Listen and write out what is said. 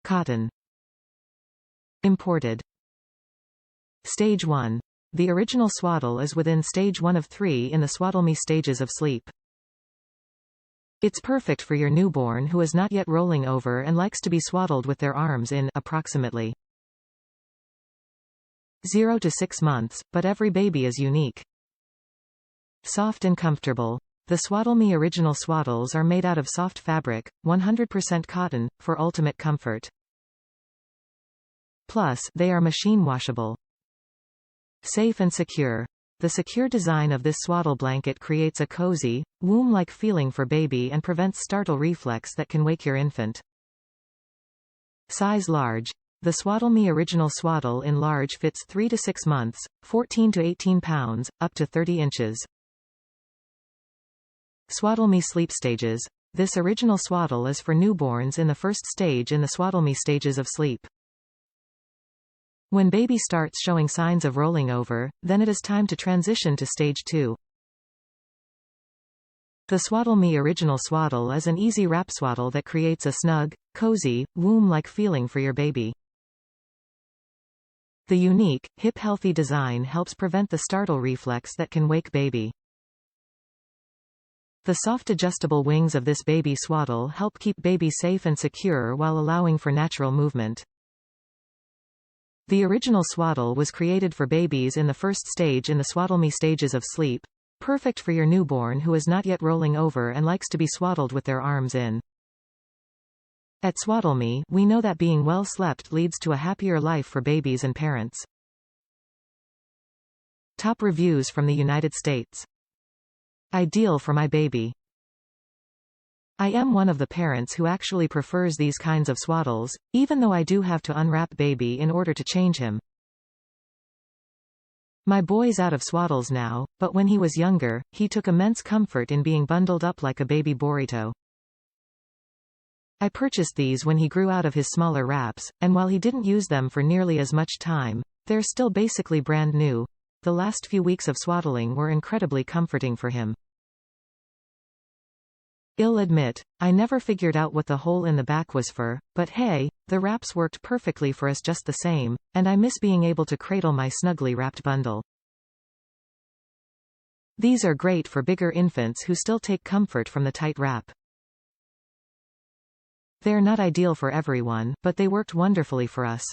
Cotton. Imported. Stage 1. The original swaddle is within stage 1 of 3 in the SwaddleMe Stages of Sleep. It's perfect for your newborn who is not yet rolling over and likes to be swaddled with their arms in approximately 0 to 6 months, but every baby is unique. Soft and comfortable. The SwaddleMe Original Swaddles are made out of soft fabric, 100% cotton, for ultimate comfort. Plus, they are machine washable. Safe and secure. The secure design of this swaddle blanket creates a cozy, womb-like feeling for baby and prevents startle reflex that can wake your infant. Size large. The SwaddleMe Original Swaddle in large fits 3 to 6 months, 14 to 18 pounds, up to 30 inches. SwaddleMe Sleep Stages. This original swaddle is for newborns in the first stage in the SwaddleMe Stages of Sleep. When baby starts showing signs of rolling over, then it is time to transition to stage 2. The SwaddleMe Original Swaddle is an easy wrap swaddle that creates a snug, cozy, womb-like feeling for your baby. The unique, hip-healthy design helps prevent the startle reflex that can wake baby. The soft adjustable wings of this baby swaddle help keep baby safe and secure while allowing for natural movement. The original swaddle was created for babies in the first stage in the SwaddleMe Stages of Sleep, perfect for your newborn who is not yet rolling over and likes to be swaddled with their arms in. At SwaddleMe, we know that being well slept leads to a happier life for babies and parents. Top reviews from the United States. Ideal for my baby. I am one of the parents who actually prefers these kinds of swaddles, even though I do have to unwrap baby in order to change him. My boy's out of swaddles now, but when he was younger, he took immense comfort in being bundled up like a baby burrito. I purchased these when he grew out of his smaller wraps, and while he didn't use them for nearly as much time, they're still basically brand new. The last few weeks of swaddling were incredibly comforting for him. I'll admit, I never figured out what the hole in the back was for, but hey, the wraps worked perfectly for us just the same, and I miss being able to cradle my snugly wrapped bundle. These are great for bigger infants who still take comfort from the tight wrap. They're not ideal for everyone, but they worked wonderfully for us.